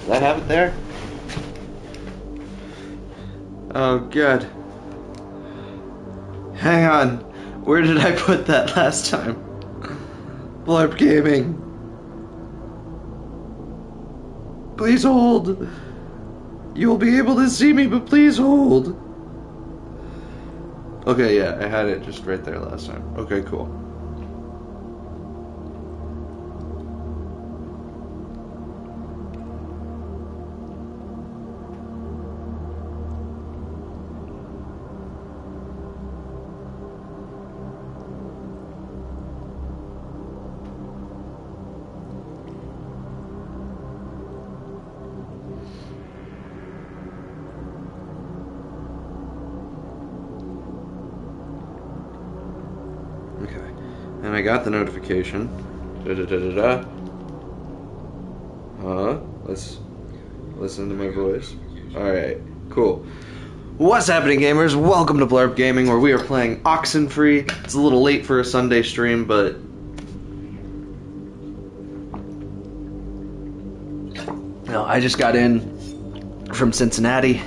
Did I have it there? Oh, good. Hang on. Where did I put that last time? Blarp Gaming. Please hold. You'll be able to see me, but please hold. Okay, yeah, I had it just right there last time. Okay, cool. Okay, and I got the notification. Let's listen to my voice. Alright, cool. What's happening, gamers? Welcome to Blarp Gaming, where we are playing Oxenfree. It's a little late for a Sunday stream, but no, I just got in from Cincinnati.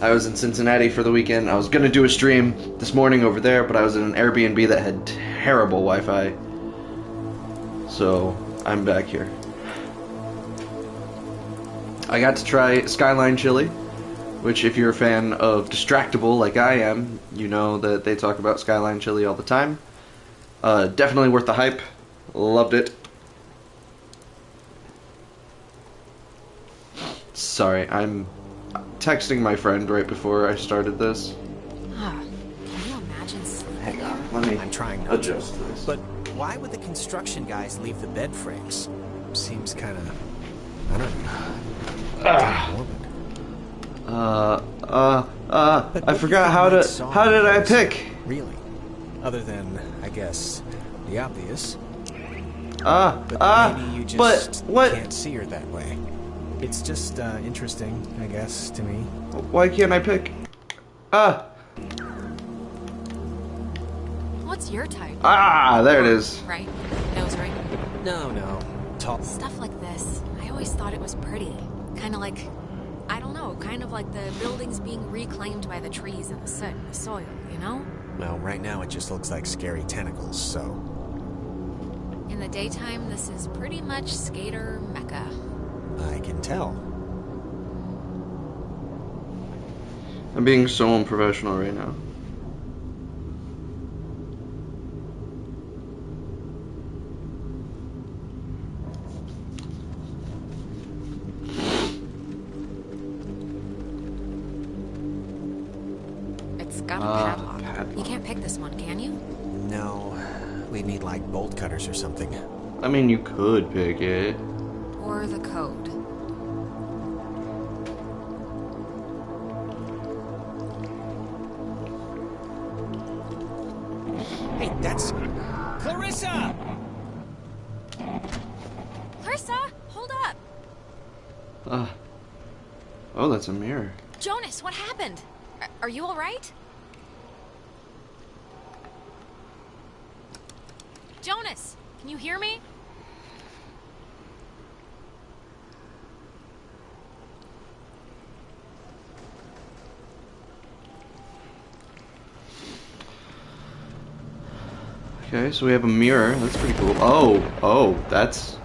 I was in Cincinnati for the weekend. I was gonna do a stream this morning over there, but I was in an Airbnb that had terrible Wi-Fi. So, I'm back here. I got to try Skyline Chili, which if you're a fan of Distractable like I am, you know that they talk about Skyline Chili all the time. Definitely worth the hype. Loved it. Sorry, I'm texting my friend right before I started this. Can you imagine? Hang on, let me I'm trying not adjust this. But why would the construction guys leave the bed frames? Seems kind of, I don't know. I forgot how did I pick? Really? Other than, I guess, the obvious. But maybe you just what? can't see her that way. It's just interesting, I guess, to me. Why can't I pick? What's your type? There it is. Right? Nose ring? No. Tall. Stuff like this. I always thought it was pretty. Kind of like, I don't know, kind of like the buildings being reclaimed by the trees and the soot and the soil, you know? Well, right now it just looks like scary tentacles, so... In the daytime, this is pretty much skater mecca. I can tell. I'm being so unprofessional right now. It's got a padlock. You can't pick this one, can you? No, we need like bolt cutters or something. I mean, you could pick it. Or the code. Hey, that's... Clarissa! Clarissa, hold up! Oh, that's a mirror. Jonas, what happened? Are you alright? Jonas, can you hear me? Okay, so we have a mirror. That's pretty cool. Oh, that's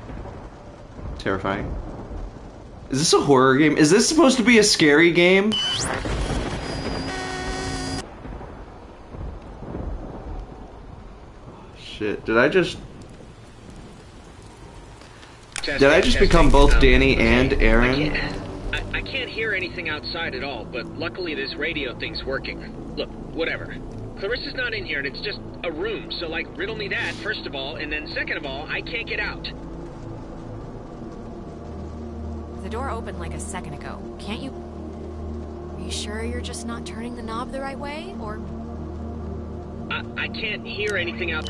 terrifying. Is this a horror game? Is this supposed to be a scary game? Shit, did I just become both Danny and Aaron? I can't hear anything outside at all, but luckily this radio thing's working. Look, whatever. Clarissa's not in here, and it's just a room, so, like, riddle me that, first of all, and then second of all, I can't get out. The door opened like a second ago. Can't you... Are you sure you're just not turning the knob the right way, or... I can't hear anything out...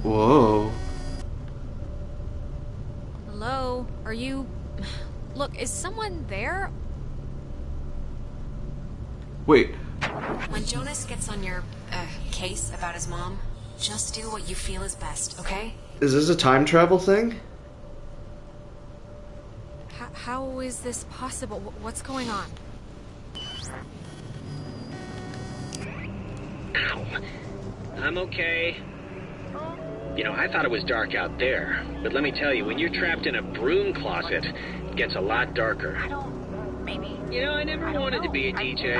Whoa. Hello? Are you... Look, is someone there? Wait. When Jonas gets on your, case about his mom, just do what you feel is best, okay? Is this a time travel thing? How is this possible? What's going on? Ow. I'm okay. You know, I thought it was dark out there, but let me tell you, when you're trapped in a broom closet, it gets a lot darker. You know, I never wanted to be a DJ,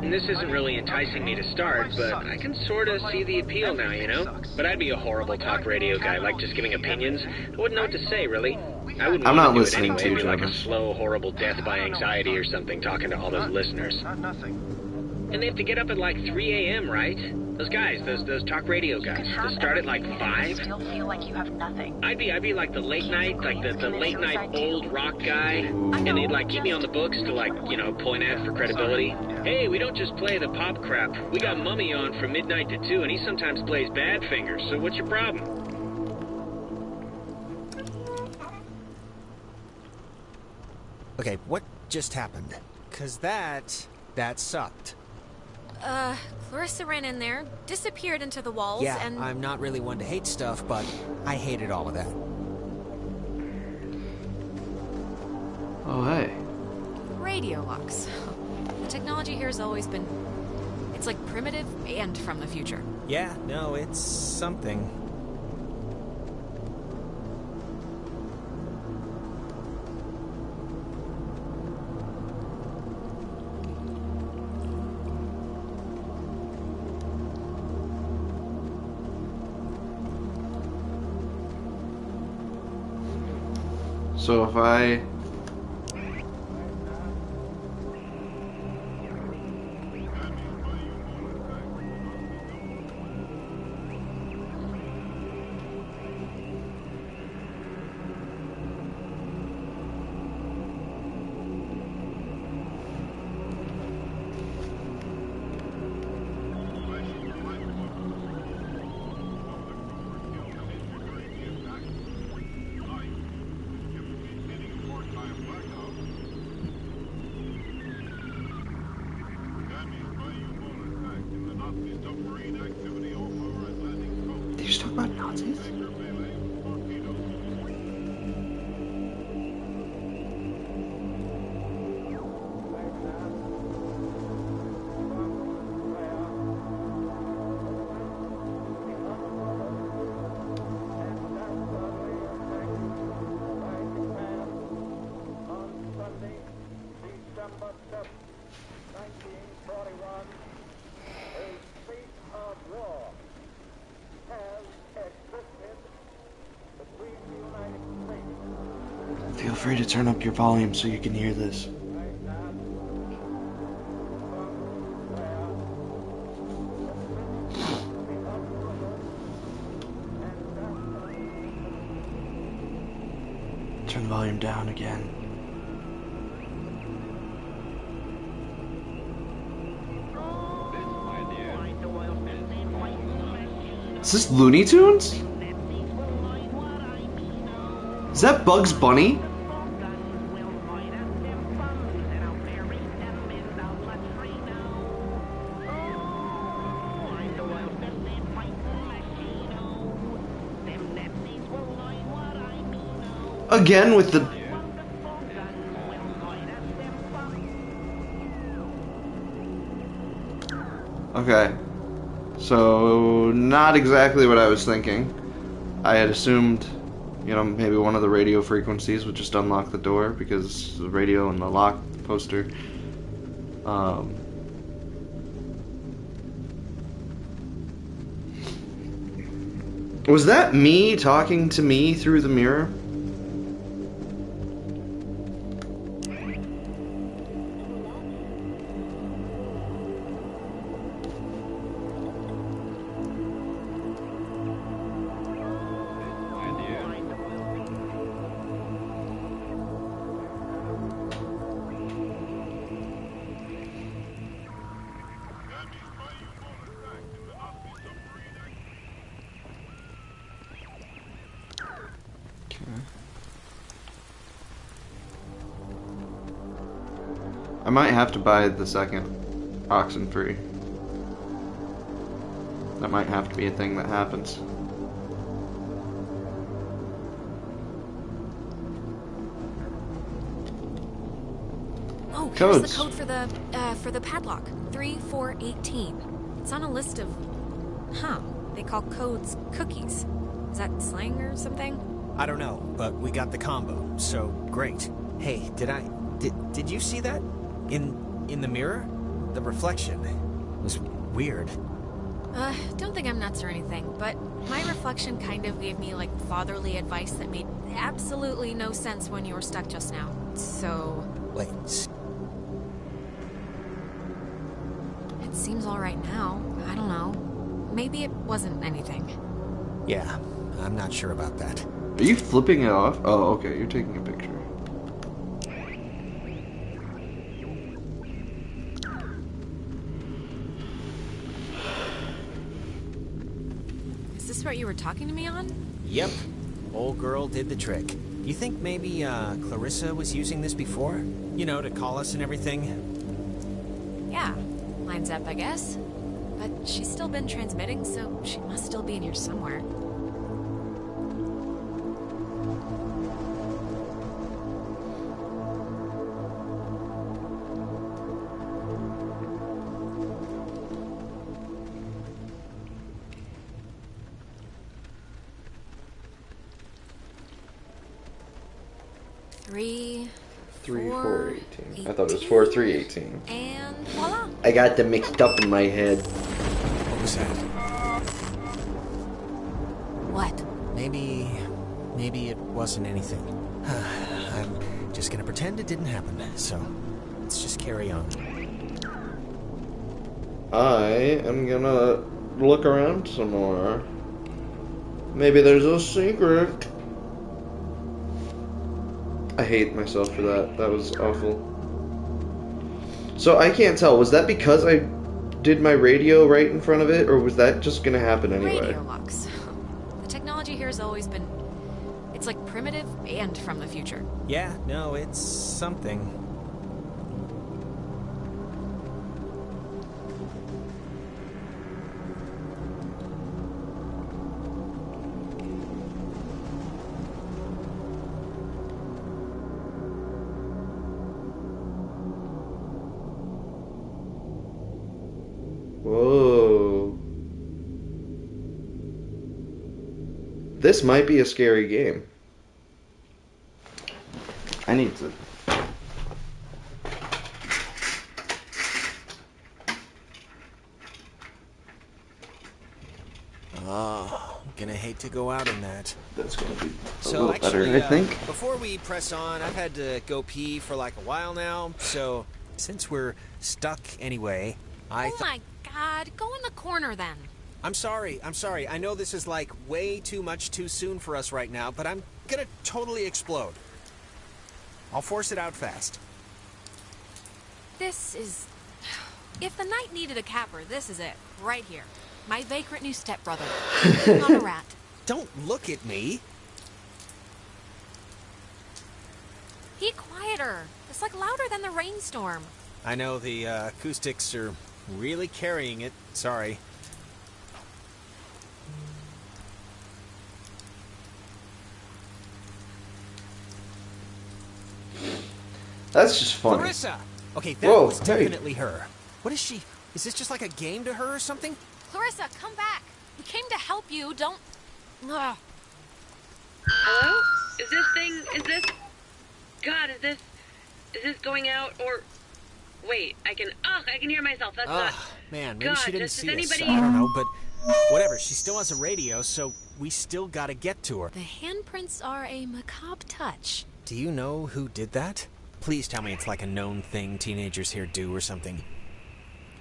and this isn't really enticing me to start, but I can sort of see the appeal now, you know? But I'd be a horrible talk radio guy, like just giving opinions. I wouldn't know what to say, really. I wouldn't I'm want not to do it listening anyway. to you, It'd be like a Travis. slow, horrible death by anxiety or something, talking to all those listeners. And they have to get up at like 3 a.m., right? Those guys, those talk radio guys, they start at like 5? Still feel like you have nothing. I'd be like the late night, like the late night old rock guy, and they'd like keep me on the books to like, you know, point at for credibility. Hey, we don't just play the pop crap. We got Mummy on from midnight to 2, and he sometimes plays Badfinger, so what's your problem? Okay, what just happened? 'Cause that sucked. Clarissa ran in there, disappeared into the walls, Yeah, and... I'm not really one to hate stuff, but I hated all of that. Oh, hey. Radio locks. The technology here has always been... It's like primitive and from the future. Yeah, no, it's something. So if I... Did you just talk about Nazis? Feel free to turn up your volume so you can hear this. Turn the volume down again. Is this Looney Tunes? Is that Bugs Bunny? Again with the... Okay. So, not exactly what I was thinking. I had assumed, you know, maybe one of the radio frequencies would just unlock the door because the radio and the lock poster. Was that me talking to me through the mirror? I might have to buy the second Oxenfree. That might have to be a thing that happens. Oh, here's Codes. the code for the padlock. 3418. It's on a list of... Huh. They call codes cookies. Is that slang or something? I don't know, but we got the combo, so great. Hey, did you see that? In the mirror? The reflection was weird. Don't think I'm nuts or anything, but my reflection kind of gave me, like, fatherly advice that made absolutely no sense when you were stuck just now. So... Wait. It seems all right now. I don't know. Maybe it wasn't anything. Yeah, I'm not sure about that. Are you flipping it off? Oh, okay. You're taking a picture. Is this what you were talking to me on? Yep. Old girl did the trick. You think maybe, Clarissa was using this before? You know, to call us and everything? Yeah. Lines up, I guess. But she's still been transmitting, so she must still be in here somewhere. Three, 418. I thought it was 4318. and voila. I got them mixed up in my head. What was that? What? Maybe it wasn't anything. I'm just gonna pretend it didn't happen, so let's just carry on. I am gonna look around some more. Maybe there's a secret. I hate myself for that. That was awful. So I can't tell. Was that because I did my radio right in front of it, or was that just gonna happen anyway? Radio locks. The technology here has always been... It's like primitive and from the future. Yeah, no, it's something. Whoa. This might be a scary game. I need to... Oh, gonna hate to go out in that. That's gonna be a So little actually, better, I think. before we press on, I've had to go pee for like a while now, so since we're stuck anyway, Oh my god, go in the corner then. I'm sorry. I know this is like way too much too soon for us right now, but I'm gonna totally explode. I'll force it out fast. This is... If the night needed a capper, this is it. Right here. My vagrant new stepbrother. Not a rat. Don't look at me. Be quieter. It's like louder than the rainstorm. I know the acoustics are really carrying it. Sorry. That's just funny. Clarissa! Okay, that Whoa, was hey. definitely her. What is she? Is this just like a game to her or something? Clarissa, come back. We came to help you. Don't... Ugh. Hello? Is this... God, is this going out, or... Wait, I can hear myself, that's not... Man, maybe God, she didn't does see anybody... us. I don't know, but whatever. She still has a radio, so we still gotta get to her. The handprints are a macabre touch. Do you know who did that? Please tell me it's like a known thing teenagers here do or something.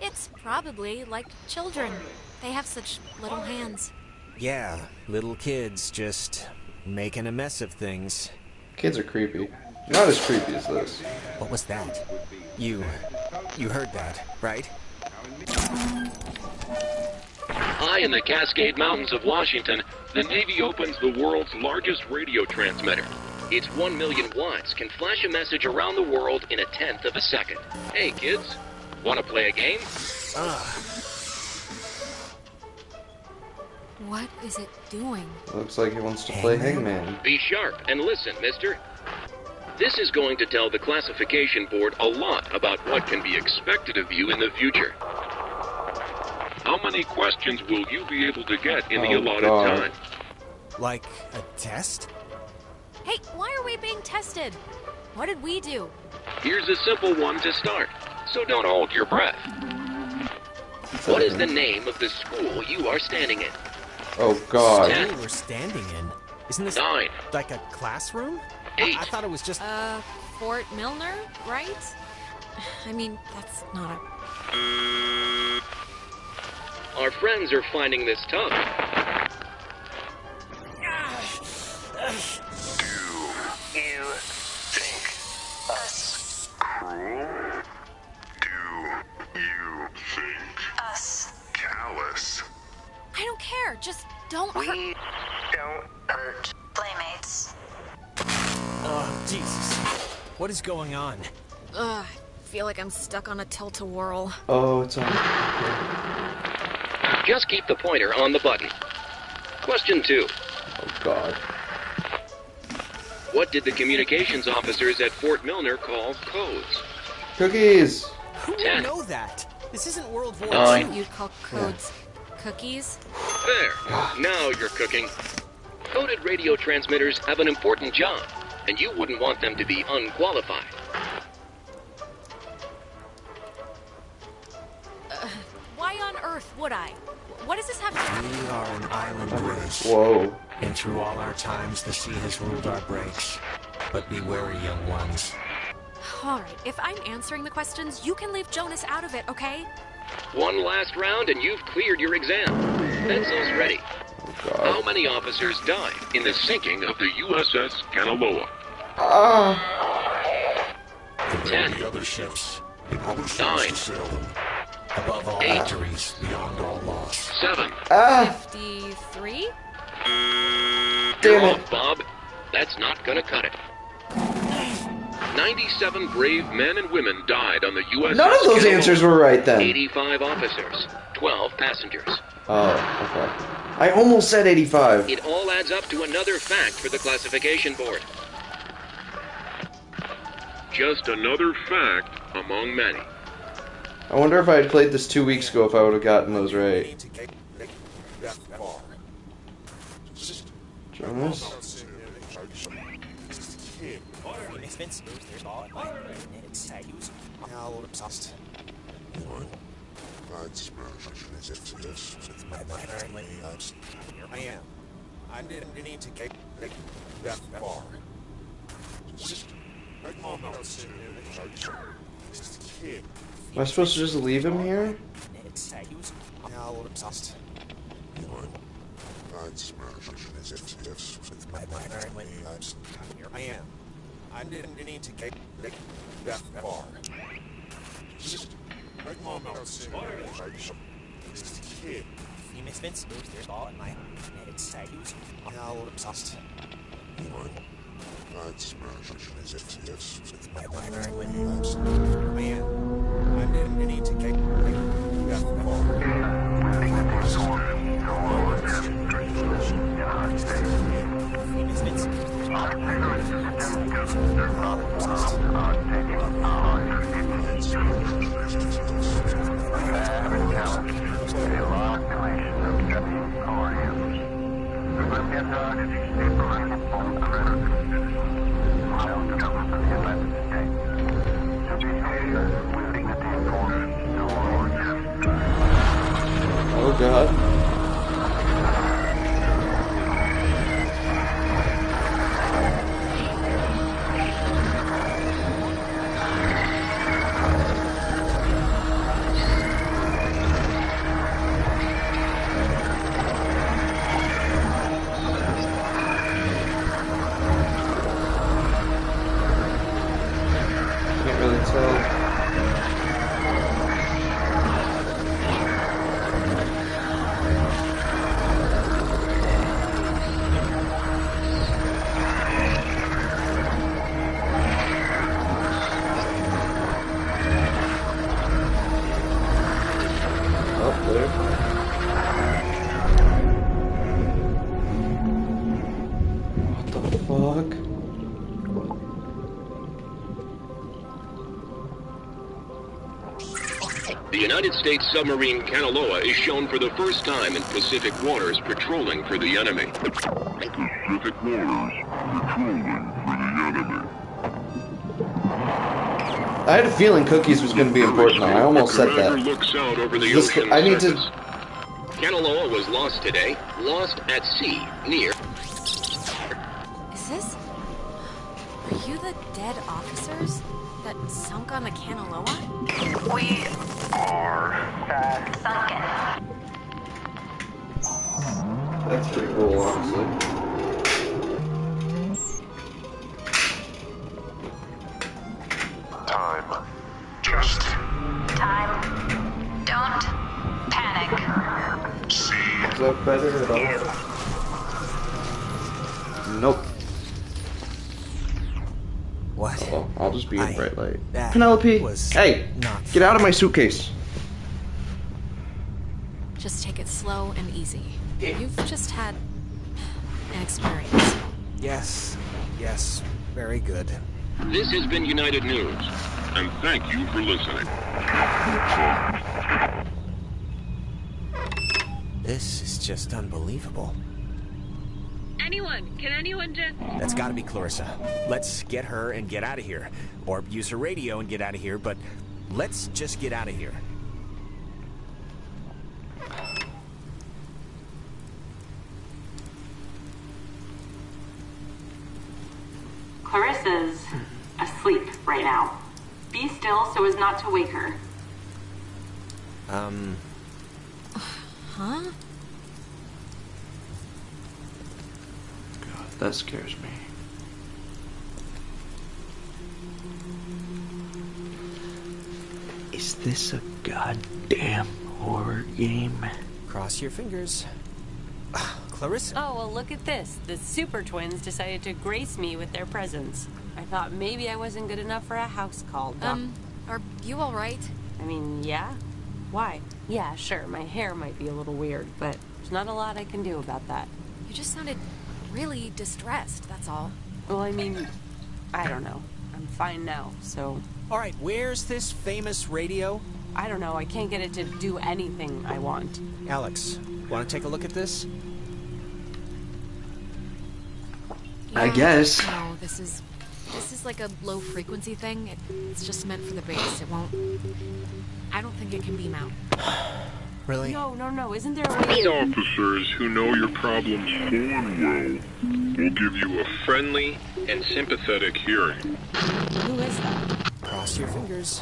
It's probably like children. They have such little hands. Yeah, little kids just making a mess of things. Kids are creepy. Not as creepy as this. What was that? You heard that, right? High in the Cascade Mountains of Washington, the Navy opens the world's largest radio transmitter. Its 1 million watts can flash a message around the world in 1/10 of a second. Hey kids, want to play a game? What is it doing? Looks like he wants to play Hangman? Hangman. Be sharp and listen, mister. This is going to tell the classification board a lot about what can be expected of you in the future. How many questions will you be able to get in the allotted time? Like a test? Hey, why are we being tested? What did we do? Here's a simple one to start, so don't hold your breath. What is the name of the school you are standing in? Oh God. School we're standing in. Isn't this 9. like a classroom? 8. I thought it was just... Fort Milner, right? I mean, that's not a... Our friends are finding this tough. Do you think us cruel? Do you think us callous? I don't care. Just don't hurt. We don't hurt playmates. Oh, Jesus. What is going on? Ugh, I feel like I'm stuck on a tilt-a-whirl. Oh, it's on. Just keep the pointer on the button. Question 2. Oh God. What did the communications officers at Fort Milner call codes? Cookies. Who would 10. know that? This isn't World War 9. II. You'd call codes cookies? There. Now you're cooking. Coded radio transmitters have an important job, and you wouldn't want them to be unqualified. Why on earth would I? What does this have to do? We are an island race, Whoa. and through all our times the sea has ruled our breaks. But be wary, young ones. All right, if I'm answering the questions, you can leave Jonas out of it, okay? One last round and you've cleared your exam. Pencils ready. God. How many officers died in the sinking of the USS Kanaloa? Ah. 10. The other ships, in other 9. ships to sail them. Above all 8. victories, beyond all loss. 7. Ah. 53? You're Damn it. off, Bob. That's not gonna cut it. 97 brave men and women died on the USS None of those Kanaloa. answers were right then. 85 officers, 12 passengers. Oh, okay. I almost said 85. It all adds up to another fact for the classification board. Just another fact among many. I wonder if I had played this 2 weeks ago if I would have gotten those right. Jonas? I am. I didn't need to get that far. Am I supposed to just leave him here? I am. I didn't need to get that far. You misfits, there's all in my magnetic status. Now obsessed. I am. I didn't need to get that far. You misfits. Oh God. Can't really tell. Up there. What the fuck? The United States submarine Kanaloa is shown for the first time in Pacific waters patrolling for the enemy. Pacific waters, patrolling for the enemy. I had a feeling cookies was going to be important. I almost said Commander that. looks out over the This- ocean I need to- surface. Kanaloa was lost today, lost at sea near. Is this... Are you the dead officers that sunk on the Kanaloa? We Are sunken. That's pretty cool, honestly. time. Just Time. Don't panic. see. Is that better at all? Nope. What? Well, I'll just be in bright light. That Penelope, was hey, not get out of my suitcase. Just take it slow and easy. You've just had an experience. Yes. Yes. Very good. This has been United News, and thank you for listening. This is just unbelievable. Can anyone just... That's gotta be Clarissa. Let's get her and get out of here. Or use her radio and get out of here, but let's just get out of here. Clarissa's asleep right now. Be still so as not to wake her. Huh? God, that scares me. Is this a goddamn horror game? Cross your fingers. Clarissa. Oh, well, look at this. The Super Twins decided to grace me with their presence. I thought maybe I wasn't good enough for a house call. Are you alright? I mean, yeah. Why? Yeah, sure, my hair might be a little weird, but there's not a lot I can do about that. You just sounded really distressed, that's all. Well, I mean, I don't know. I'm fine now, so... Alright, where's this famous radio? I don't know, I can't get it to do anything I want. Alex, wanna take a look at this? I guess. No, this is like a low frequency thing. It's just meant for the base. It won't... I don't think it can beam out. Really? No, isn't there a way... Officers who know your problems full and well will give you a friendly and sympathetic hearing. Who is that? Cross your fingers.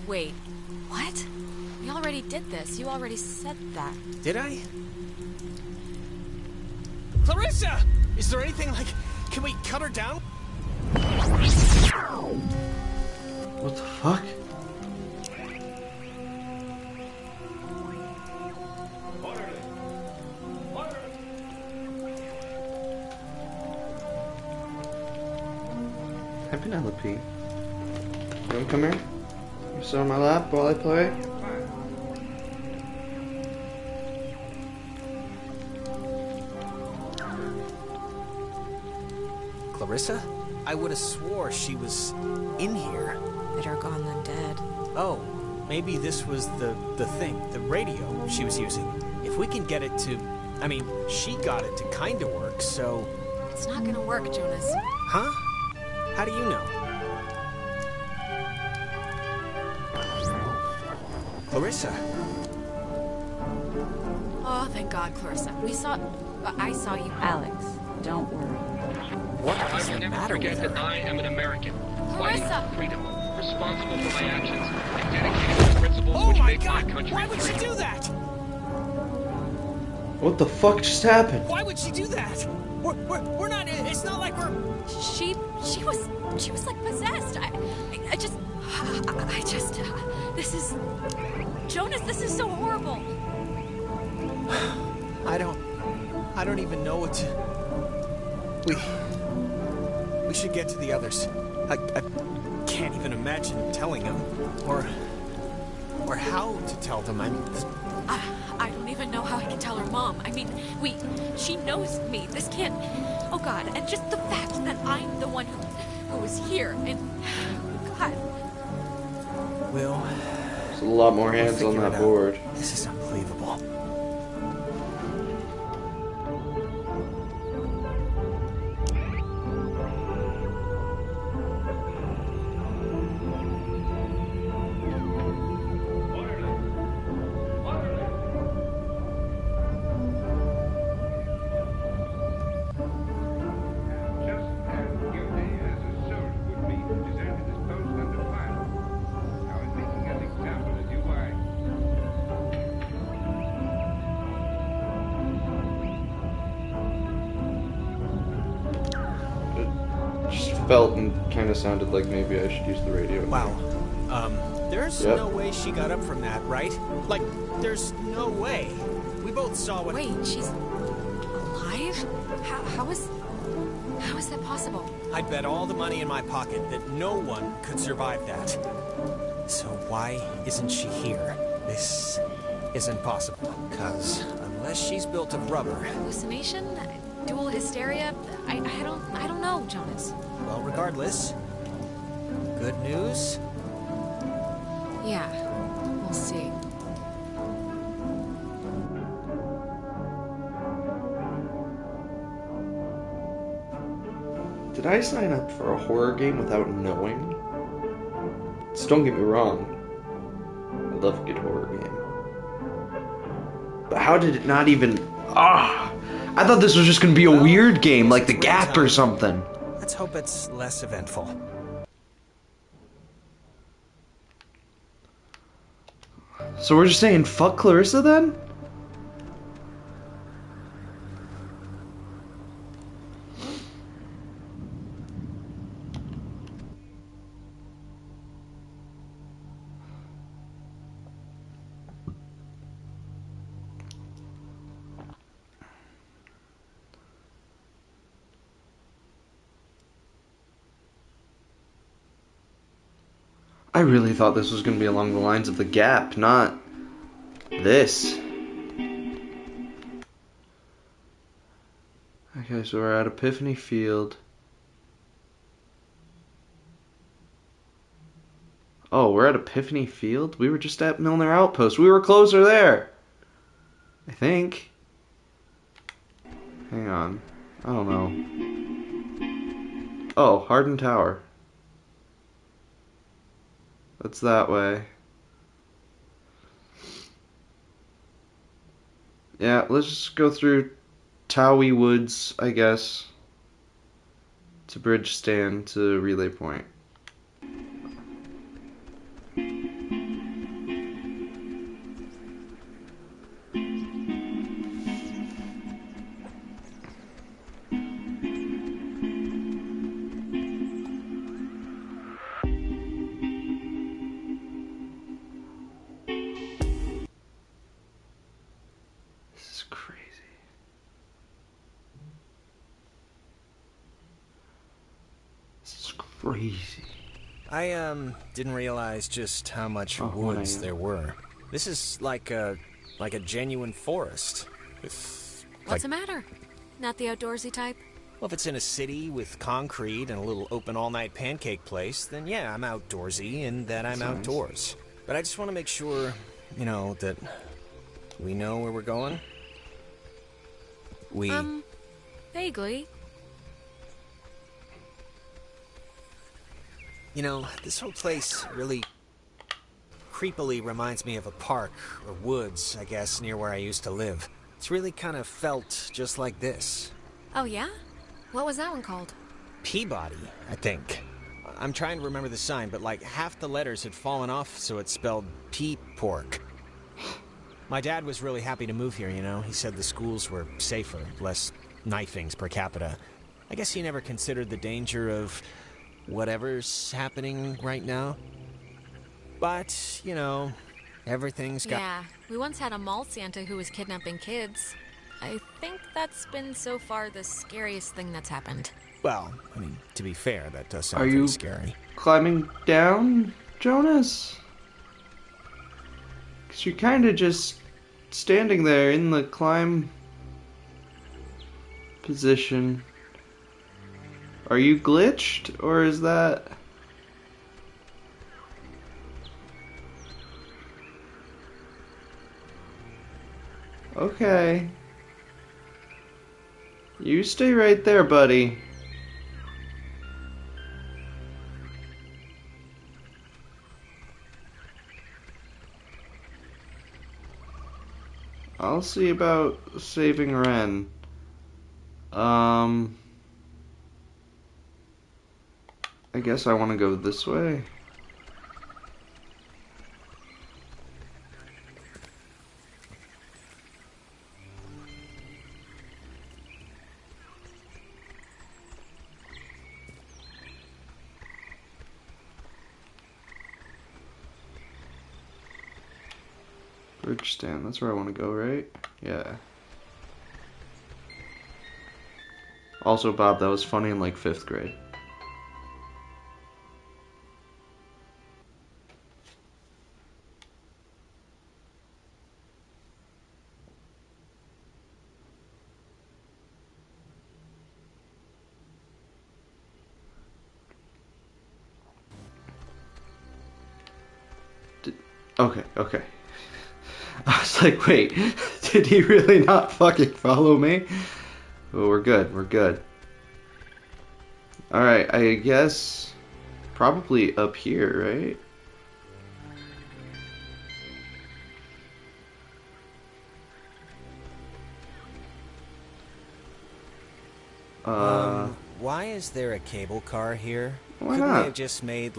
Wait. What? We already did this. You already said that. Did I? Clarissa! Is there anything like... Can we cut her down? What the fuck? Hi, Penelope. You wanna come here? You sit on my lap while I play? Clarissa? I would have swore she was in here. Better gone than dead. Oh, maybe this was the thing, the radio she was using. If we can get it to... I mean, she got it to kind of work, so... It's not gonna work, Jonas. Huh? How do you know? Clarissa. Oh, thank God, Clarissa. I saw you. Alex, don't worry. What I is will the never matter with forget her? that I am an American, fighting Clarissa! for freedom, responsible for my actions, and dedicated to the principles which make my country Why would she free. do that? What the fuck just happened? Why would she do that? We're not... It's not like we're... She was like possessed. I just, this is... Jonas, this is so horrible. I don't even know what to... We should get to the others. I can't even imagine telling them. Or how to tell them. I mean... I don't even know how I can tell her mom. I mean, she knows me. This can't... Oh, God. And just the fact that I'm the one who was here. And, God. Will. There's a lot more hands on that board. This is unbelievable. Felt and kind of sounded like maybe I should use the radio. Wow. There's no way she got up from that, right? Like, there's no way. We both saw what... Wait, she's alive? How is that possible? I'd bet all the money in my pocket that no one could survive that. So why isn't she here? This isn't possible. Because unless she's built of rubber... Hallucination? Dual hysteria? I don't know, Jonas. Well, regardless, good news? Yeah, we'll see. Did I sign up for a horror game without knowing? Just don't get me wrong. I love a good horror game. But how did it not even... I thought this was just going to be a weird game, like The Gap or something. Let's hope it's less eventful. So we're just saying fuck Clarissa then? I really thought this was going to be along the lines of The Gap, not this. Okay, so we're at Epiphany Field. Oh, we're at Epiphany Field? We were just at Milner Outpost. We were closer there. I think. Hang on. I don't know. Oh, Hardin Tower. That's that way. Yeah, let's just go through Towie Woods, I guess, to Bridge Stand to Relay Point. Crazy. I didn't realize just how much woods there were. This is like a genuine forest. With What's the matter? Not the outdoorsy type? Well, if it's in a city with concrete and a little open all-night pancake place, then yeah, I'm outdoorsy and that I'm outdoors. But I just want to make sure, you know, that we know where we're going. Vaguely. You know, this whole place really creepily reminds me of a park or woods, I guess, near where I used to live. It's really kind of felt just like this. Oh, yeah? What was that one called? Peabody, I think. I'm trying to remember the sign, but like half the letters had fallen off, so it spelled P-pork. My dad was really happy to move here, you know. He said the schools were safer, less knifings per capita. I guess he never considered the danger of whatever's happening right now. But, you know, everything's got... Yeah, we once had a mall Santa who was kidnapping kids. I think that's been so far the scariest thing that's happened. Well, I mean, to be fair, that does sound pretty scary. Are you climbing down, Jonas? Because you're kind of just standing there in the climb position. Are you glitched, or is that... Okay. You stay right there, buddy. I'll see about saving Ren. I guess I want to go this way. Bridge stand, that's where I want to go, right? Yeah. Also, Bob, that was funny in like 5th grade. Okay, okay. I was like, wait, did he really not fucking follow me? Well, we're good, we're good. Alright, I guess probably up here, right? Why is there a cable car here? Why Couldn't not? they have just made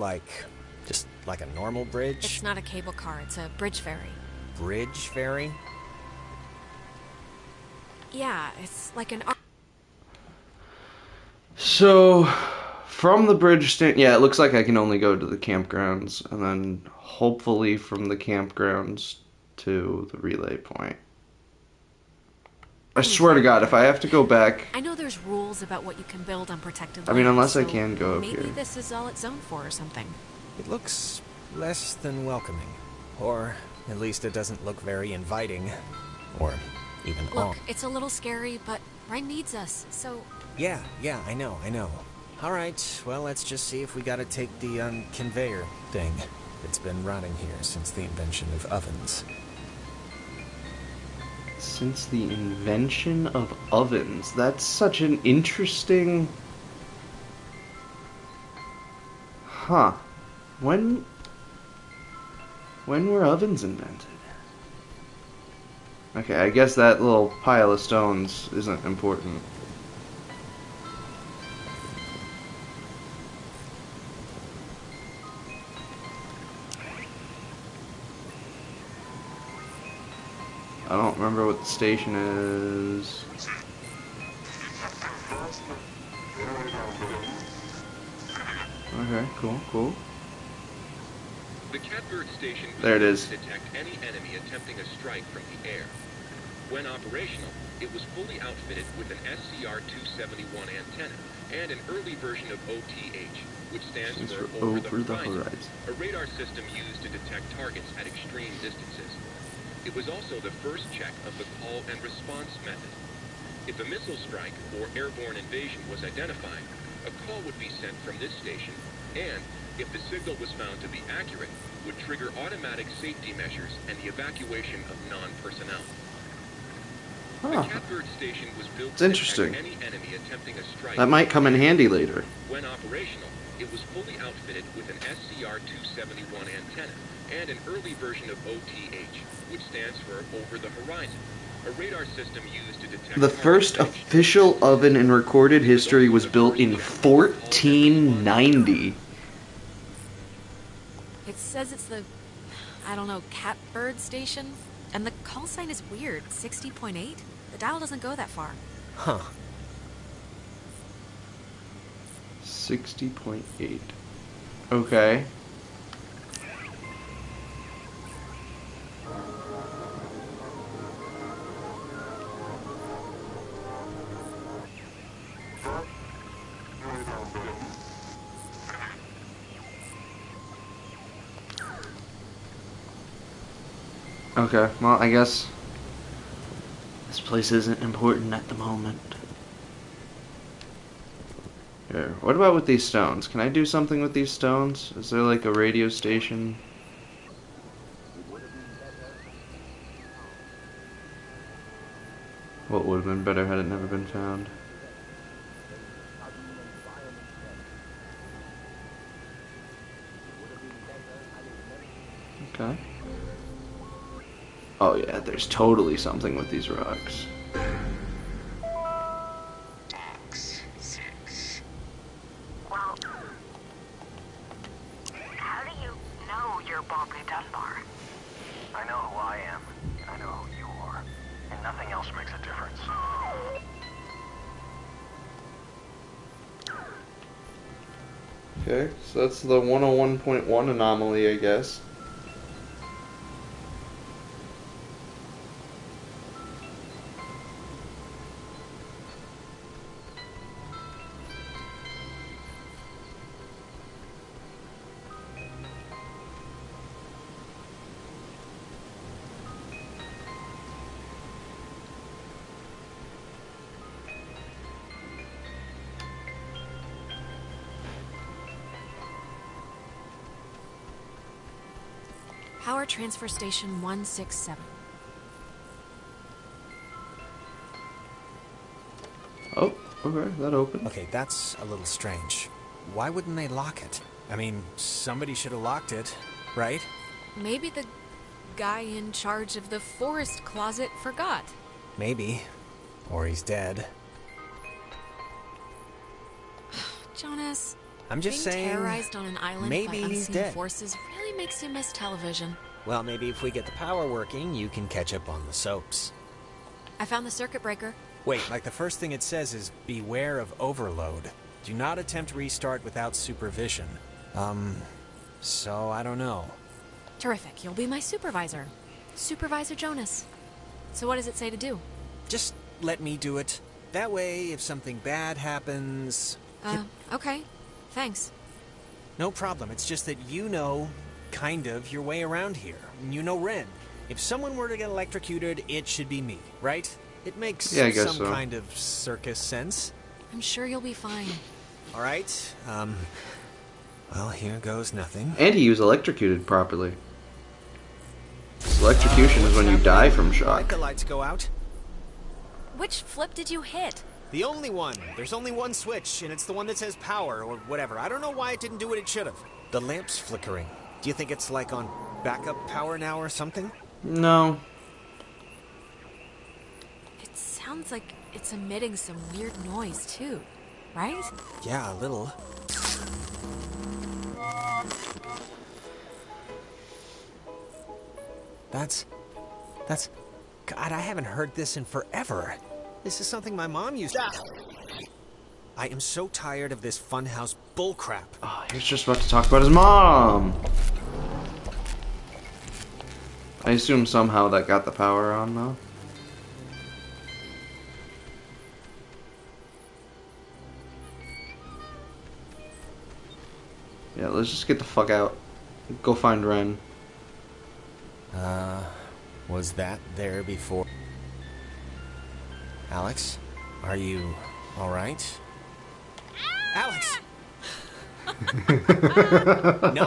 just like a normal bridge? It's not a cable car, it's a bridge ferry. Bridge ferry? Yeah, it's like an... So, from the bridge stand, yeah, it looks like I can only go to the campgrounds, and then hopefully from the campgrounds to the relay point. I swear to God, if I have to go back... I know there's rules about what you can build on protected land. I mean, unless I so can go up maybe here. this is all it's zoned for or something. It looks less than welcoming. Or at least it doesn't look very inviting. Or even Look, it's a little scary, but Ryan needs us, so... Yeah, I know. Alright, well, let's just see if we gotta take the, conveyor thing. It's been rotting here since the invention of ovens. Since the invention of ovens. That's such an interesting... Huh. When were ovens invented? Okay, I guess that little pile of stones isn't important. I don't remember what the station is. Okay, cool. The Catbird station was There it able is. to detect any enemy attempting a strike from the air. When operational, it was fully outfitted with an SCR-271 antenna and an early version of OTH, which stands for Over the Horizon, a radar system used to detect targets at extreme distances. It was also the first check of the call and response method. If a missile strike or airborne invasion was identified, a call would be sent from this station, and if the signal was found to be accurate, would trigger automatic safety measures and the evacuation of non-personnel. Huh. The Catbird station was built It's to interesting. detect any enemy attempting a strike. That might come in handy later. When operational, it was fully outfitted with an SCR-271 antenna and an early version of OTH, which stands for Over the Horizon, a radar system used to detect... The first official oven in recorded history was built in 1490. It says it's the, I don't know, Catbird station? And the call sign is weird, 60.8? The dial doesn't go that far. Huh. 60.8. Okay. Okay, well, I guess this place isn't important at the moment. Here, what about with these stones? Can I do something with these stones? Is there like a radio station? it would have been better had it never been found. Okay. Oh yeah, there's totally something with these rocks. Well, how do you know you're Bobby Dunbar? I know who I am, and I know who you are, and nothing else makes a difference. Okay, so that's the 101.1 anomaly, I guess. Power transfer station 167. Oh, okay, that opened. Okay, that's a little strange. Why wouldn't they lock it? I mean, somebody should have locked it, right? Maybe the guy in charge of the forest closet forgot. Maybe. Or he's dead. Jonas, I'm just being saying, terrorized on an island maybe by he's unseen dead. forces really makes you miss television. Well, maybe if we get the power working, you can catch up on the soaps. I found the circuit breaker. Wait, like the first thing it says is, beware of overload. Do not attempt restart without supervision. So I don't know. Terrific, you'll be my supervisor. Supervisor Jonas. So what does it say to do? Just let me do it. That way, if something bad happens... Okay. Thanks. No problem, it's just that you know, kind of, your way around here. You know Ren. If someone were to get electrocuted, it should be me, right? It makes I guess some so. kind of circus sense. I'm sure you'll be fine. All right, well, here goes nothing. And he was electrocuted properly. Electrocution is when you die from Why'd shock. the lights go out? Which flip did you hit? The only one. There's only one switch, and it's the one that says power, or whatever. I don't know why it didn't do what it should have. The lamp's flickering. Do you think it's like on backup power now or something? No. It sounds like it's emitting some weird noise, too. Right? Yeah, a little. That's... God, I haven't heard this in forever. This is something my mom used to... I am so tired of this funhouse bullcrap. Oh, he was just about to talk about his mom. I assume somehow that got the power on, though. Yeah, let's just get the fuck out. Go find Ren. Was that there before? Alex? Are you alright? Alex! Not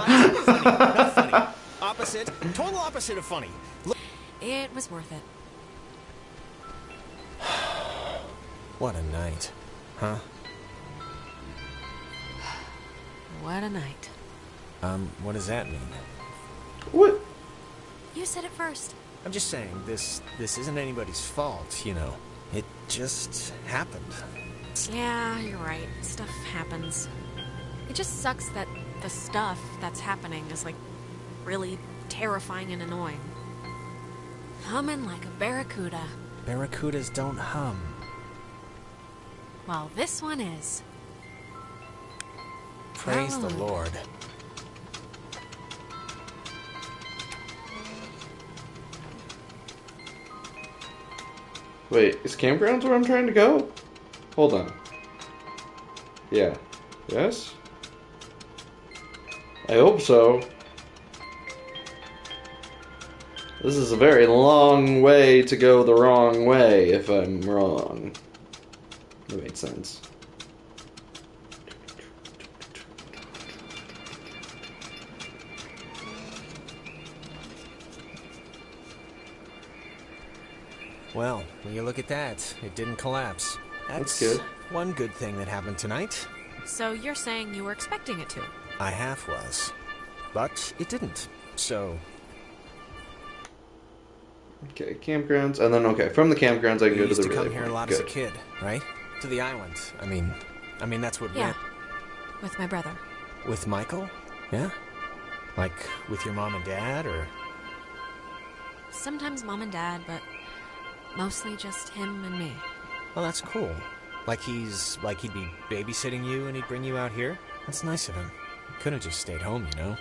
funny, not funny. Opposite, total opposite of funny. Look. It was worth it. What a night. Huh? What a night. What does that mean? What? You said it first. I'm just saying, this isn't anybody's fault, you know. It just happened. Yeah, you're right. Stuff happens. It just sucks that the stuff that's happening is, like, really terrifying and annoying. Humming like a barracuda. Barracudas don't hum. Well, this one is. Praise the Lord. Wait, is campgrounds where I'm trying to go? Hold on. Yeah. Yes? I hope so. This is a very long way to go the wrong way if I'm wrong. That makes sense. Well, when you look at that, it didn't collapse. That's good. One good thing that happened tonight. So you're saying you were expecting it to? I half was. But it didn't. So... Okay, campgrounds, and then, okay, from the campgrounds I can go to the You used to relay come here a point. lot Good. as a kid, right? To the island. I mean, that's what... Yeah. With my brother. With Michael? Yeah? Like, with your mom and dad, or...? Sometimes mom and dad, but mostly just him and me. Well, that's cool. Like he'd be babysitting you and he'd bring you out here? That's nice of him. Could've just stayed home, you know?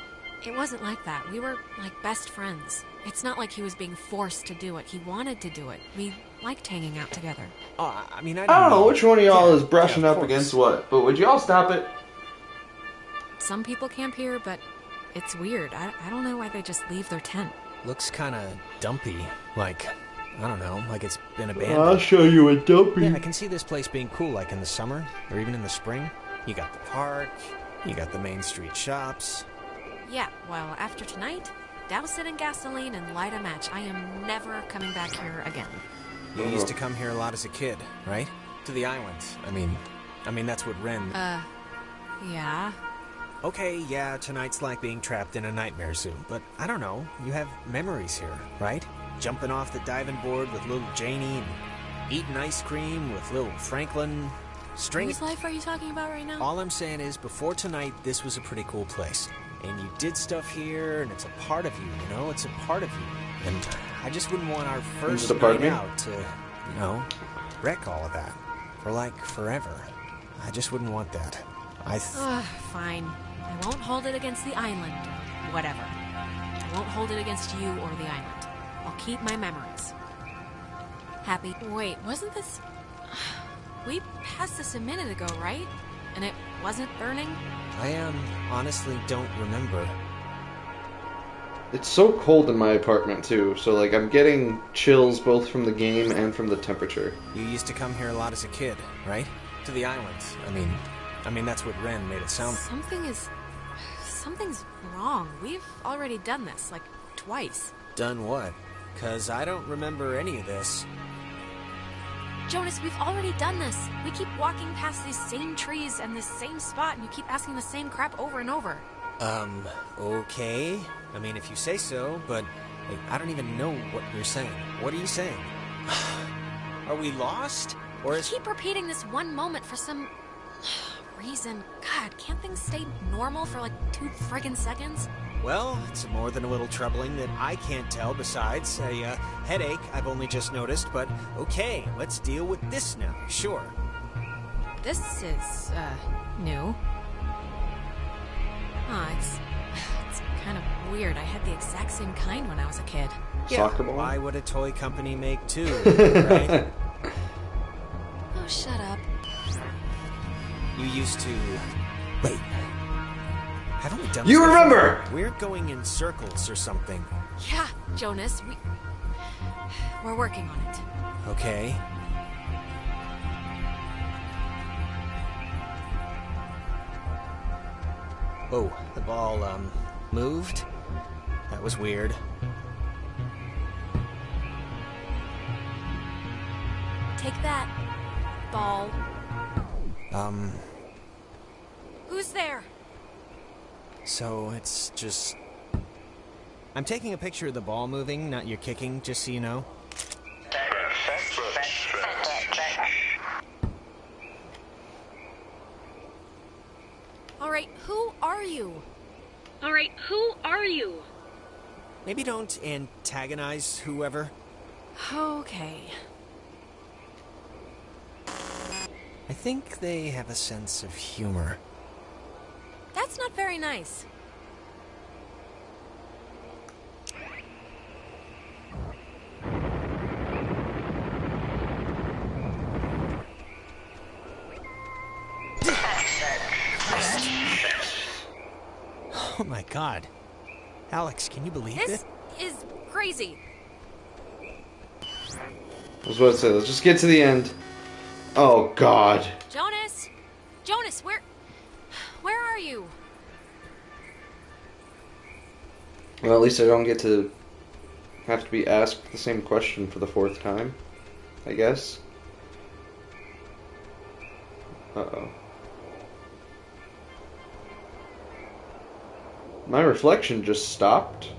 It wasn't like that. We were like best friends. It's not like he was being forced to do it. He wanted to do it. We liked hanging out together. Oh, I mean, I don't know which one of y'all is brushing up course. against what, but would y'all stop it? Some people camp here, but it's weird. I don't know why they just leave their tent. Looks kinda dumpy. Like, I don't know, like it's been abandoned. I'll show you a dumpy. Yeah, I can see this place being cool, like in the summer, or even in the spring. You got the park, you got the main street shops. Yeah, well, after tonight, douse it in gasoline and light a match. I am never coming back here again. You used to come here a lot as a kid, right? To the island. I mean that's what Ren... Yeah. Okay, yeah, tonight's like being trapped in a nightmare zoo, but I don't know, you have memories here, right? Jumping off the diving board with little Janie and eating ice cream with little Franklin. Whose life are you talking about right now? All I'm saying is, before tonight, this was a pretty cool place. And you did stuff here, and it's a part of you, you know? It's a part of you. And I just wouldn't want our first night out to, you know, wreck all of that. For, like, forever. I just wouldn't want that. Fine. I won't hold it against the island. Whatever. I won't hold it against you or the island. I'll keep my memories. Happy. Wait, wasn't this... We passed this a minute ago, right? And it wasn't burning? I honestly don't remember. It's so cold in my apartment, too, so, like, I'm getting chills both from the game and from the temperature. You used to come here a lot as a kid, right? To the island. I mean that's what Ren made it sound... Something's wrong. We've already done this, like, twice. Done what? 'Cause I don't remember any of this. Jonas, we've already done this. We keep walking past these same trees and this same spot, and you keep asking the same crap over and over. Okay. I mean, if you say so, but like, I don't even know what you're saying. What are you saying? Are we lost? Or is... You keep repeating this one moment for some... reason. God, can't things stay normal for like 2 friggin' seconds? Well, it's more than a little troubling that I can't tell besides a headache I've only just noticed, but okay, let's deal with this now, sure. This is, new. It's kind of weird. I had the exact same kind when I was a kid. Soccer ball? Why would a toy company make 2, right? Oh, shut up. You used to... Wait. Haven't we done this You before? remember! We're going in circles or something. Yeah, Jonas, we're working on it. Okay. Oh, the ball, moved? That was weird. Take that, ball. Who's there? So it's just... I'm taking a picture of the ball moving, not your kicking, just so you know. Alright, who are you? Alright, who are you? Maybe don't antagonize whoever. Okay. I think they have a sense of humor. That's not very nice. Oh my god. Alex, can you believe This is crazy. I was about to say, let's just get to the end. Oh, God. Jonas! Jonas, where are you? Well, at least I don't get to have to be asked the same question for the 4th time. I guess. Uh-oh. My reflection just stopped.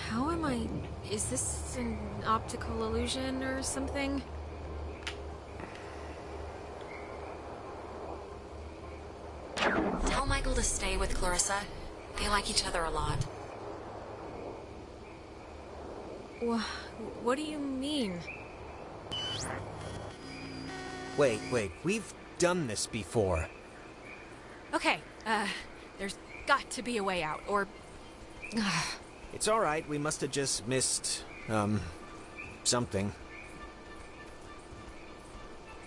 How am I... Is this an optical illusion or something? Tell Michael to stay with Clarissa. They like each other a lot. What do you mean? Wait, we've done this before. Okay, there's got to be a way out, or... It's alright, we must have just missed, something.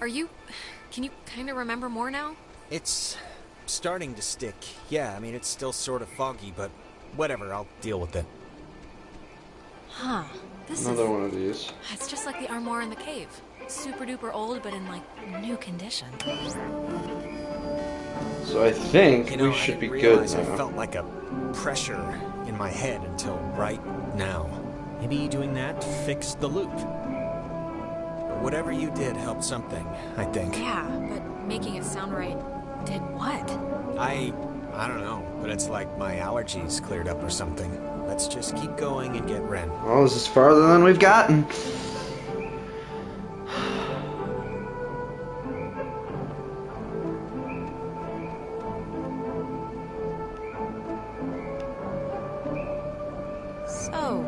Are you... Can you kind of remember more now? It's starting to stick. Yeah, I mean, it's still sort of foggy, but whatever, I'll deal with it. Huh. This Another is... one of these. It's just like the armoire in the cave. Super duper old, but in, like, new condition. So I think we should be good realize now. I felt like a pressure in my head until right now. Maybe doing that fixed the loop. But whatever you did helped something, I think. Yeah, but making it sound right did what? I don't know, but it's like my allergies cleared up or something. Let's just keep going and get Ren. Well, this is farther than we've gotten. So,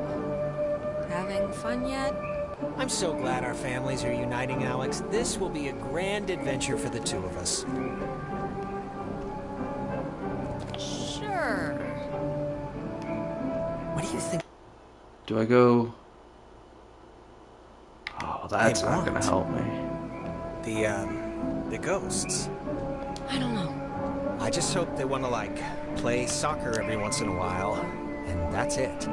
having fun yet? I'm so glad our families are uniting, Alex. This will be a grand adventure for the two of us. Sure. What do you think? Do I go... Oh, that's Hey, not gonna what? help me. The ghosts. I don't know. I just hope they want to, like, play soccer every once in a while, and that's it.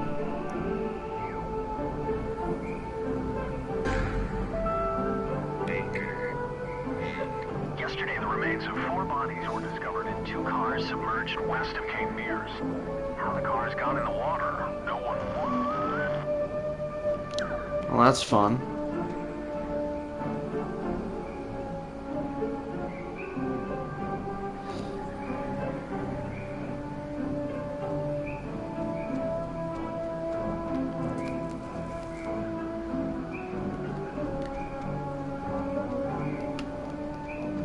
Yesterday, the remains of 4 bodies were discovered in 2 cars submerged west of Cape Mears. How the cars got in the water, no one knows. Well, that's fun.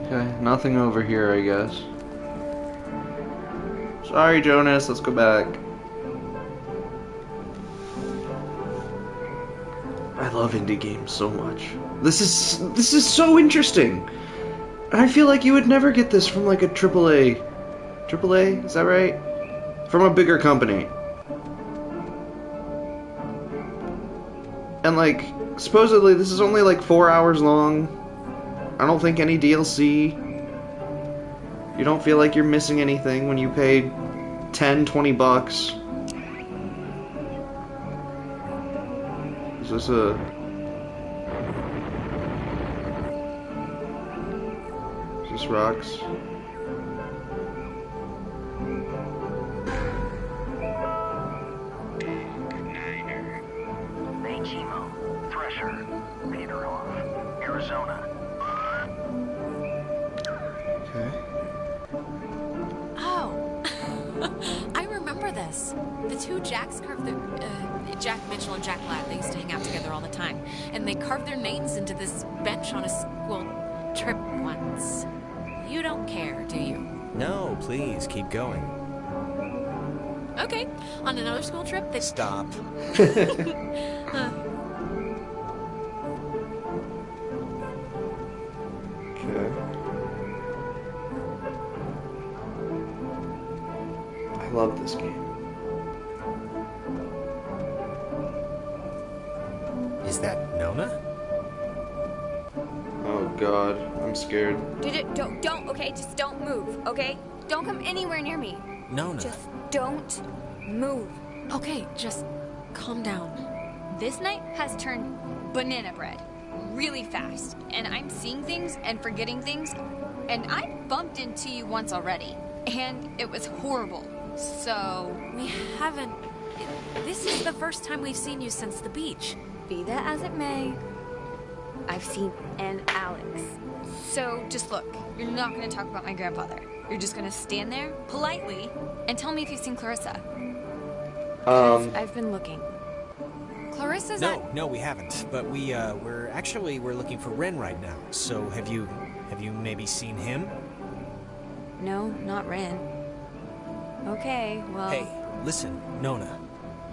Okay, nothing over here, I guess. Sorry, Jonas, let's go back. I love indie games so much. This is so interesting. I feel like you would never get this from like a AAA. AAA, is that right? From a bigger company. And like, supposedly this is only like 4 hours long. I don't think any DLC. You don't feel like you're missing anything when you pay $10-20 bucks. Is this a... Is this rocks? Chemo, Thresher, Peterhoff, Arizona. Okay. Oh, I remember this. The two Jacks carved their... Jack Mitchell and Jack Ladd, they used to hang out together all the time. And they carved their names into this bench on a school trip once. You don't care, do you? No, please, keep going. Okay, on another school trip, they... Stop. Huh. Okay. I love this game. Is that Nona? Oh god, I'm scared. Don't, okay? Just don't move, okay? Don't come anywhere near me. Nona. Just don't move. Okay, just calm down. This night has turned banana bread really fast, and I'm seeing things and forgetting things, and I bumped into you once already, and it was horrible, so... We haven't... This is the first time we've seen you since the beach. Be that as it may, I've seen an Alex. So just look, you're not going to talk about my grandfather. You're just going to stand there politely and tell me if you've seen Clarissa. 'Cause I've been looking. Clarissa's No, we haven't. But we're looking for Ren right now. So have you maybe seen him? No, not Ren. Okay, well... Hey, listen, Nona.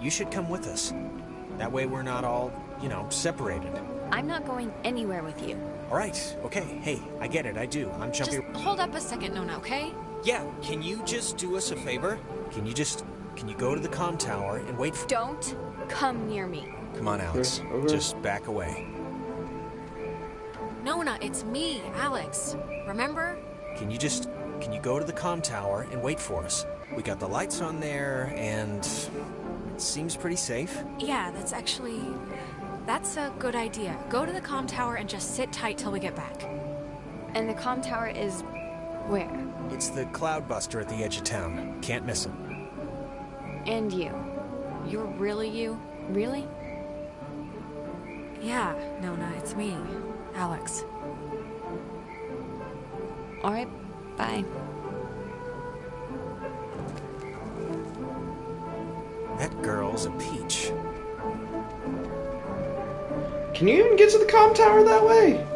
You should come with us. That way we're not all, separated. I'm not going anywhere with you. All right, okay. Hey, I get it, I do. I'm jumping... Just hold up a second, Nona, okay? Yeah, can you just do us a favor? Can you go to the comm tower and wait for... Don't come near me. Come on, Alex. Okay. Just back away. Nona, it's me, Alex. Remember? Can you go to the comm tower and wait for us? We got the lights on there, and it seems pretty safe. Yeah, that's a good idea. Go to the comm tower and just sit tight till we get back. And the comm tower is where? It's the cloudbuster at the edge of town. Can't miss it. And you. You're really you? Really? Yeah, Nona, it's me, Alex. All right, bye. That girl's a peach. Can you even get to the comm tower that way?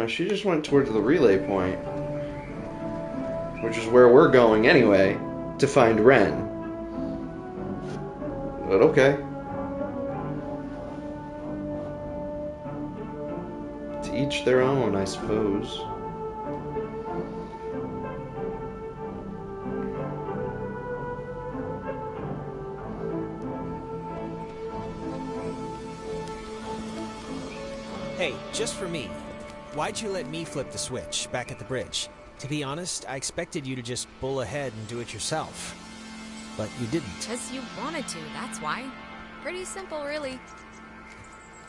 She just went towards the relay point, which is where we're going anyway, to find Ren. But okay. To each their own, I suppose. Hey, just for me. Why'd you let me flip the switch back at the bridge? To be honest, I expected you to just bull ahead and do it yourself. But you didn't. Because you wanted to, that's why. Pretty simple, really.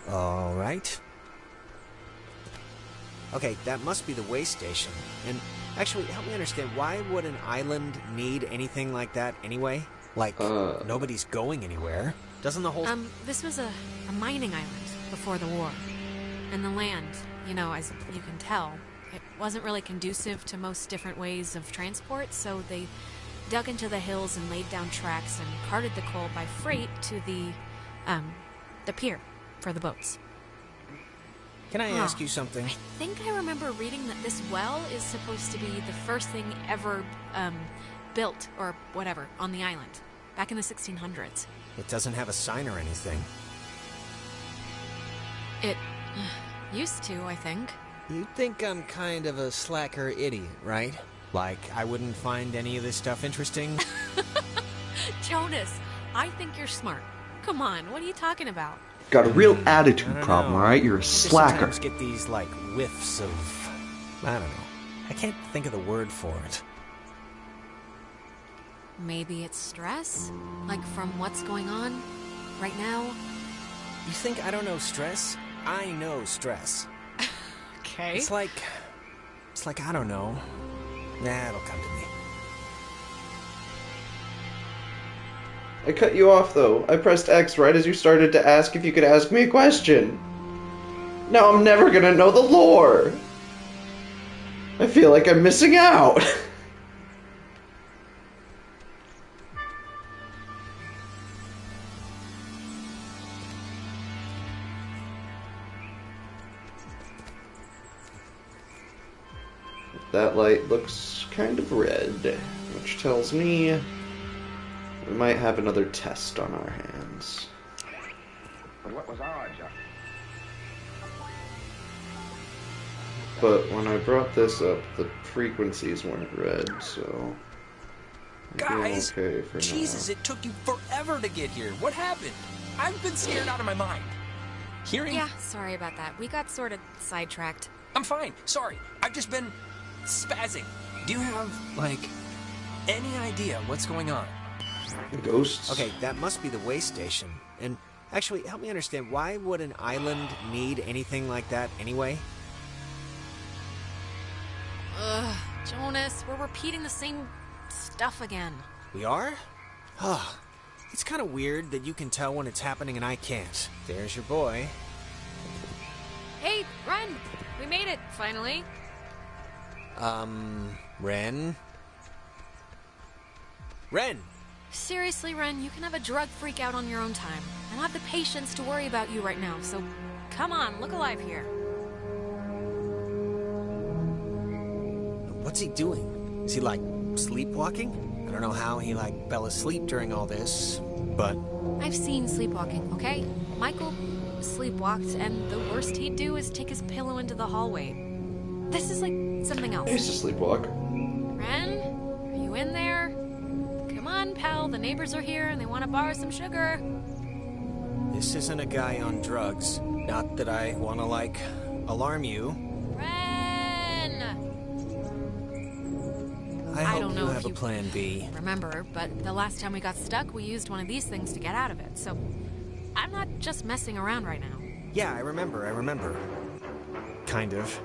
All right. Okay, that must be the way station. And actually, help me understand, why would an island need anything like that anyway? Like, nobody's going anywhere. Doesn't the whole... This was a mining island before the war. And the land, as you can tell, it wasn't really conducive to most different ways of transport, so they dug into the hills and laid down tracks and carted the coal by freight to the pier for the boats. Can I ask you something? I think I remember reading that this well is supposed to be the first thing ever built, or whatever, on the island, back in the 1600s. It doesn't have a sign or anything. It used to, I think. You think I'm kind of a slacker idiot, right? Like, I wouldn't find any of this stuff interesting? Jonas, I think you're smart. Come on, what are you talking about? Got a real attitude problem, alright? You're a I slacker. sometimes get these, like, whiffs of... I don't know. I can't think of the word for it. Maybe it's stress? Like from what's going on right now? You think I don't know stress? I know stress. Okay. It's like, I don't know. Nah, it'll come to me. I cut you off, though. I pressed X right as you started to ask if you could ask me a question. Now I'm never gonna know the lore. I feel like I'm missing out. That light looks kind of red, which tells me we might have another test on our hands. But what was our job? But when I brought this up, the frequencies weren't red, so I'm Guys, okay for Jesus, now. it took you forever to get here. What happened? I've been scared out of my mind. Hearing... Yeah, sorry about that. We got sort of sidetracked. I'm fine. Sorry. I've just been spazzing. Do you have, like, any idea what's going on? Ghosts? Okay, that must be the way station. And actually, help me understand, why would an island need anything like that anyway? Ugh, Jonas, we're repeating the same stuff again. We are? Ah, it's kind of weird that you can tell when it's happening and I can't. There's your boy. Hey, Ren! We made it, finally. Ren? Ren! Seriously, Ren, you can have a drug freak out on your own time. I don't have the patience to worry about you right now, so come on, look alive here. What's he doing? Is he, like, sleepwalking? I don't know how he, like, fell asleep during all this, but... I've seen sleepwalking, okay? Michael sleepwalked, and the worst he'd do is take his pillow into the hallway. This is like something else. I used to sleepwalk. Ren, are you in there? Come on, pal, the neighbors are here and they want to borrow some sugar. This isn't a guy on drugs. Not that I want to, like, alarm you. Ren! I hope don't know you if have a you plan B. Remember, but the last time we got stuck, we used one of these things to get out of it, so I'm not just messing around right now. Yeah, I remember. Kind of.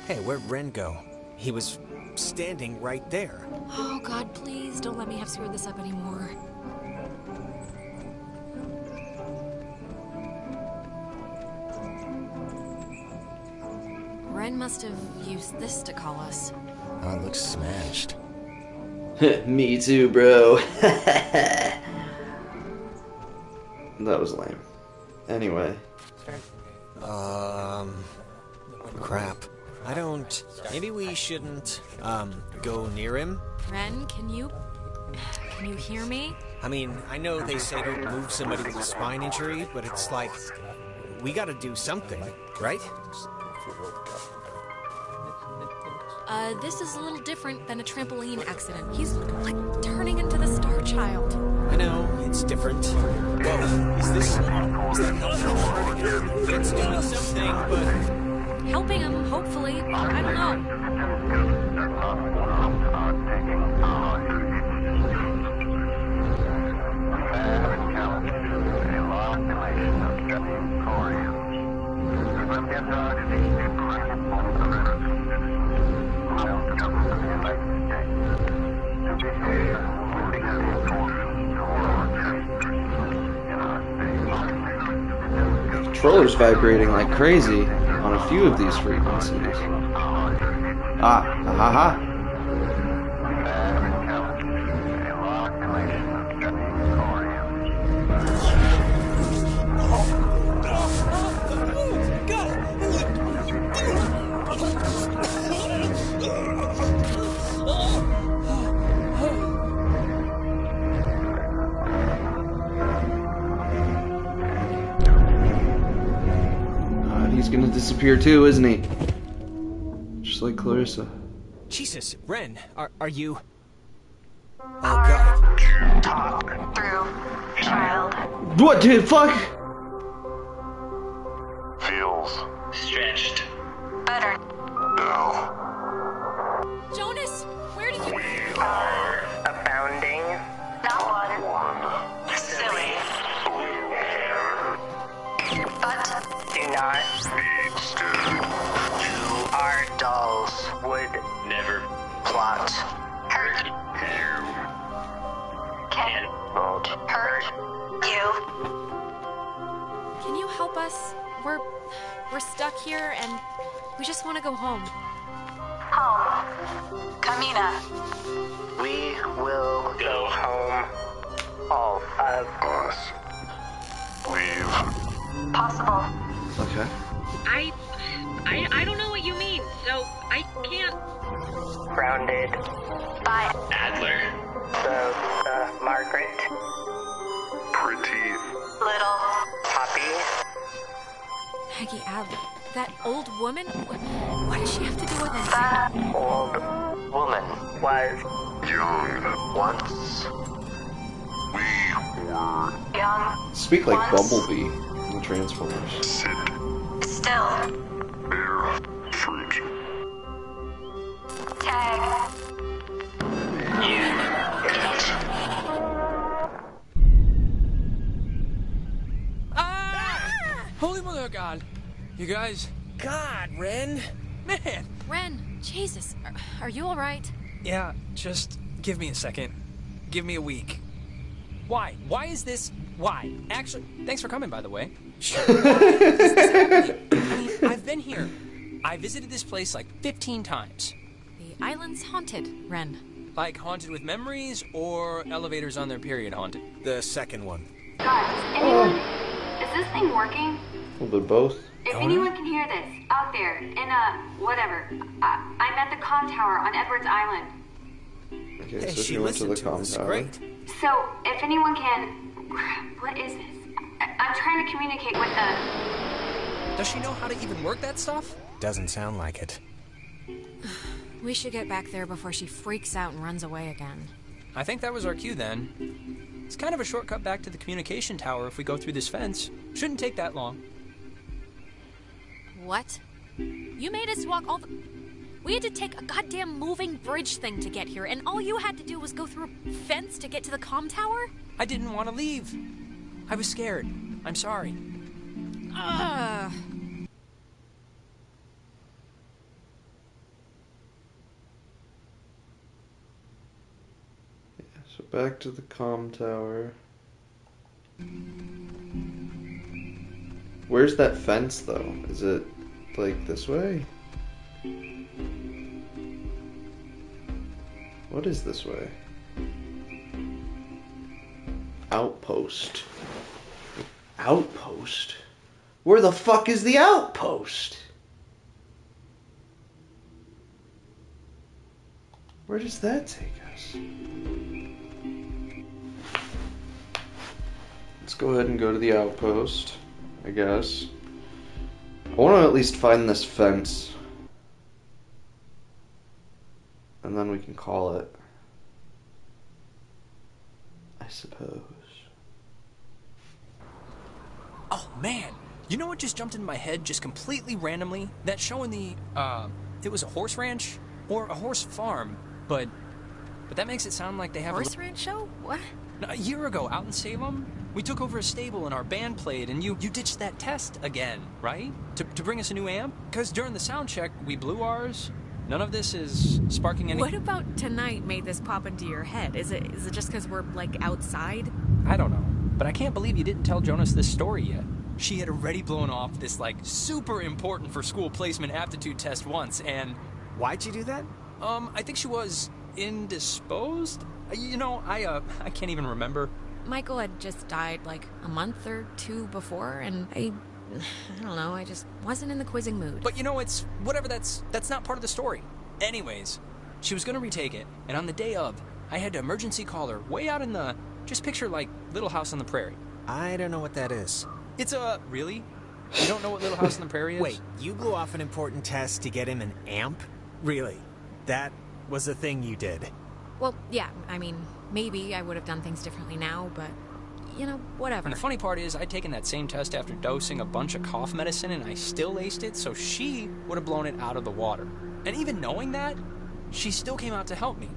Hey, where'd Ren go? He was standing right there. Oh, God, please don't let me have screwed this up anymore. Ren must have used this to call us. Oh, it looks smashed. Me too, bro. That was lame. Anyway. Crap. I don't... Maybe we shouldn't, go near him? Ren, can you hear me? I mean, I know they say don't move somebody with a spine injury, but it's like... We gotta do something, right? This is a little different than a trampoline accident. He's, like, turning into the Star Child. I know, it's different. Whoa, is that helping him? It's doing something, but... Helping him, hopefully. I don't know. The controller's vibrating like crazy on a few of these frequencies. Ah, ha ha ha. He's gonna disappear too, isn't he? Just like Clarissa. Jesus, Ren, are you... Oh, Hard God. to talk through, child. What the fuck? Feels Stretched. Better. now. Jonas, where did you... We are abounding. Not one. Silly. But do not Need stirred. you are dolls. Would never plot. Hurt. Can Not hurt you. Can you help us? We're stuck here and we just want to go home. Home. Kamina. We will go home. All of us. Leave. possible. Okay. I don't know what you mean, so I can't. Grounded by Adler. the Margaret. Pretty. Little Poppy. Maggie Adler. That old woman? What does she have to do with anything? That old woman was Young. once. We were Young. Speak like once. Bumblebee in the Transformers. Still. Bear. Fruit. Tag. Holy mother of God. You guys. God, Ren. Man. Ren, Jesus, are you alright? Yeah, just give me a second. Give me a week. Why? Why is this? Why? Actually, thanks for coming, by the way. Why is this happening? I mean, I've been here. I visited this place like 15 times. The island's haunted, Ren. Like haunted with memories or elevators on their period haunted? The second one. Guys, anyone? Is this thing working? A little bit of both. If anyone can hear this, out there, in whatever, I'm at the comm tower on Edwards Island. Okay, Hey, so she she went to the listened to comm us. tower. Great. So, if anyone can... What is this? I'm trying to communicate with the... Does she know how to even work that stuff? Doesn't sound like it. We should get back there before she freaks out and runs away again. I think that was our cue then. It's kind of a shortcut back to the communication tower if we go through this fence. Shouldn't take that long. What? You made us walk all the... We had to take a goddamn moving bridge thing to get here, and all you had to do was go through a fence to get to the comm tower? I didn't want to leave. I was scared. I'm sorry. Ugh. So back to the comm tower. Where's that fence, though? Is it, like, this way? What is this way? Outpost. Outpost? Where the fuck is the outpost? Where does that take us? Let's go ahead and go to the outpost, I guess. I want to at least find this fence. And then we can call it, I suppose. Oh, man. You know what just jumped into my head just completely randomly? That show in the, it was a horse ranch? Or a horse farm. But that makes it sound like they have Horse ranch show? What? A year ago, out in Salem, we took over a stable and our band played, and you ditched that test again, right? To bring us a new amp? Because during the sound check, we blew ours. None of this is sparking any... What about tonight made this pop into your head? Is it just because we're, like, outside? I don't know. But I can't believe you didn't tell Jonas this story yet. She had already blown off this, like, super important for school placement aptitude test once, and... Why'd you do that? I think she was indisposed? You know, I can't even remember. Michael had just died, like, a month or two before, and I don't know, I just wasn't in the quizzing mood. But you know, it's whatever, that's not part of the story. Anyways, she was gonna retake it, and on the day of, I had to emergency call her way out in the, just picture like Little House on the Prairie. I don't know what that is. It's a, really? You don't know what Little House on the Prairie is? Wait, you blew off an important test to get him an amp? Really? That was the thing you did? Well, yeah, I mean, maybe I would have done things differently now, but, you know, whatever. And the funny part is, I'd taken that same test after dosing a bunch of cough medicine, and I still aced it, so she would have blown it out of the water. And even knowing that, she still came out to help me.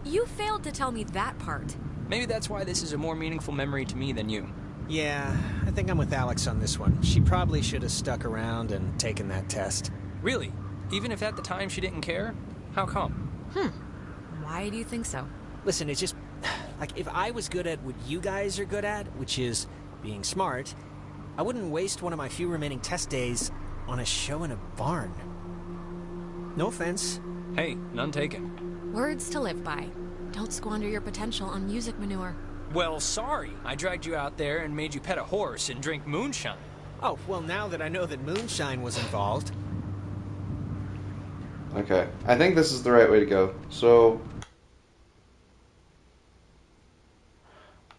You failed to tell me that part. Maybe that's why this is a more meaningful memory to me than you. Yeah, I think I'm with Alex on this one. She probably should have stuck around and taken that test. Really? Even if at the time she didn't care? How come? Why do you think so? Listen, it's just... Like, if I was good at what you guys are good at, which is being smart, I wouldn't waste one of my few remaining test days on a show in a barn. No offense. Hey, none taken. Words to live by. Don't squander your potential on music manure. Well, sorry. I dragged you out there and made you pet a horse and drink moonshine. Oh, well, now that I know that moonshine was involved... Okay, I think this is the right way to go. So...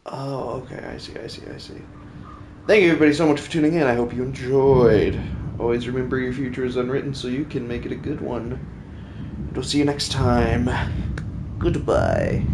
Oh, okay, I see. Thank you everybody so much for tuning in. I hope you enjoyed. Always remember your future is unwritten so you can make it a good one. And we'll see you next time. Goodbye.